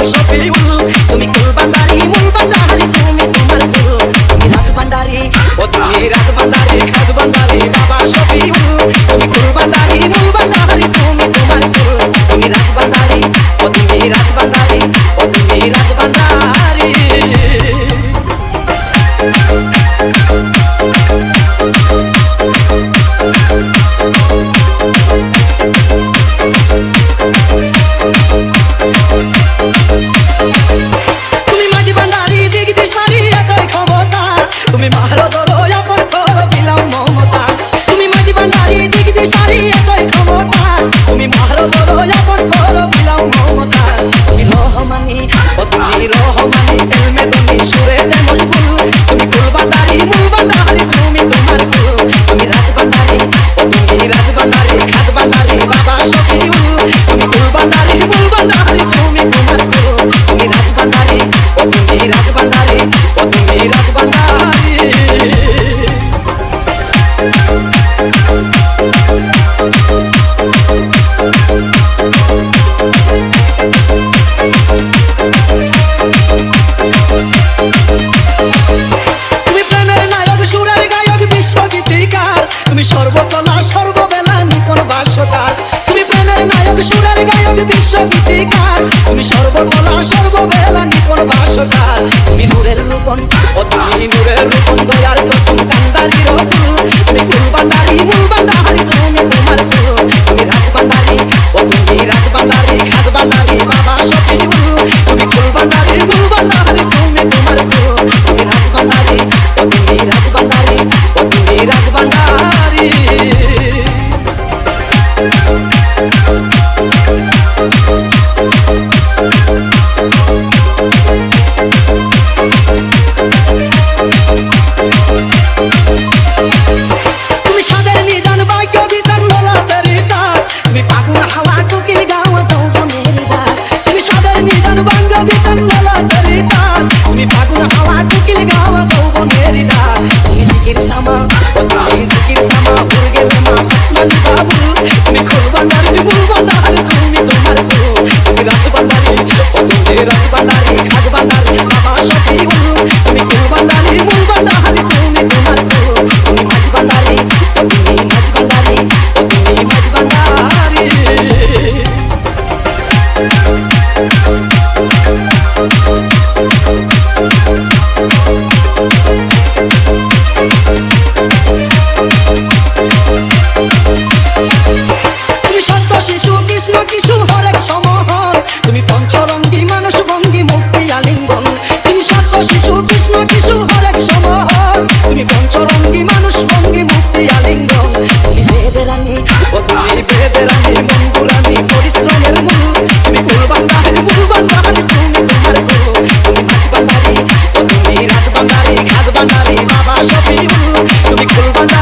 শফিউল তুমি কুল ভান্ডারি মূল ভান্ডারি তুমি তোমার কুল তুমি রাজ ভান্ডারি ও তুমি রাজ ভান্ডারি খাদ ভান্ডারি বাবা শফিউল তুমি কুল ভান্ডারি মূল ভান্ডারি তুমি তোমার কুল তুমি রাজ ভান্ডারি ও তুমি রাজ ভান্ডারি ও তুমি রাজ ভান্ডারি তুমি মাঝি ভান্ডারি দিক দিশারি একই ক্ষমতা তুমি মারো ধরো আপন করো বিলাম মমতা তুমি মাঝি ভান্ডারি দিক দিশারি একই ক্ষমতা তুমি মারো ধরো আপন করো বিলাম মমতা তুমি রহমানি ও তুমি রহমানি তেলমে তুমি সুরে দে মশগুল তুমি কুল ভান্ডারি মূল ভান্ডারি তুমি তোমার কুল তুমি রাজ ভান্ডারি ও তুমি রাজ ভান্ডারি খাদ ভান্ডারি বাবা শফিউল তুমি কুল ভান্ডারি মূল ভান্ডারি তুমি তোমার কুল তুমি রাজ ভান্ডারি ও তুমি রাজ ভান্ডারি ও তুমি রাজ ভান্ডারি তুমি প্রেমের নায়ক সুরের গায়ক বিশ্বগীতিকার তুমি সর্বকলা সর্ববেলা নিপুণ ভাষ্যকার তুমি প্রেমের নায়ক সুরের গায়ক বিশ্বগীতিকার তুমি সর্বকলা সর্ববেলা নিপুণ ভাষ্যকার তুমি নূরের রূপন ও তুমি নূরের রূপন দয়ার কসম কান্দারি রকুল তুমি কুল ভান্ডারি মূল ভান্ডারি তুমি তোমার কুল তুমি রাজ ভান্ডারি ও তুমি রাজ ভান্ডারি খাদ ভান্ডারি বাবা শফিউল তুমি কুল ভান্ডারি মূল ভান্ডারি তুমি তোমার কুল তুমি রাজ ভান্ডারি ও তুমি রাজ ভান্ডারি ও তুমি রাজ ভান্ডারি তুমি সাদের নিদান ভাগ্য বিধান লোলাতেরি তার তুমি পাগুন হাওয়া টুকিল গাওয়া যৌবনের রাত তুমি সাদের নিদান ভাগ্য বিধান লোলাতেরি তার তুমি পাগুন হাওয়া টুকিল গাওয়া যৌবনের রাত তুমি জিকির সামা ও তুমি জিকির সামা উড় গেলে মা আসমানি বাবু তুমি কুল ভান্ডারি মূল ভান্ডারি তুমি তোমার কুল তুমি রাজ ভান্ডারি ও তুমি রাজ ভান্ডারি খাদ ভান্ডারি বাবা শফিউল তুমি কুল ভান্ডারি মূল ভান্ডারি তুমি তোমার কুল তুমি মাঝ ভান্ডারি ও তুমি মাঝ ভান্ডারি ও তুমি মাঝ ভান্ডারি তুমি সত্য শিশু কৃষ্ণ কিশু হরেক সমহর তুমি পঞ্চরঙ্গী মানস ভঙ্গি মুক্তি আলিঙ্গন তুমি সত্য শিশু কৃষ্ণ কিশু হরেক সমহর তুমি পঞ্চরঙ্গী মানুষ ভঙ্গি মুক্তি আলিঙ্গন তুমি বেদের রানী ও তুমি বেদের রানী মঙ্গুরানী পরিশ্রমের মূল তুমি কুল ভান্ডারি মূল ভান্ডারি তুমি তোমার কুল তুমি মাঝ ভান্ডারি ও তুমি রাজ ভান্ডারি খাদ ভান্ডারি বাবা শফিউল তুমি কুল ভান্ডারি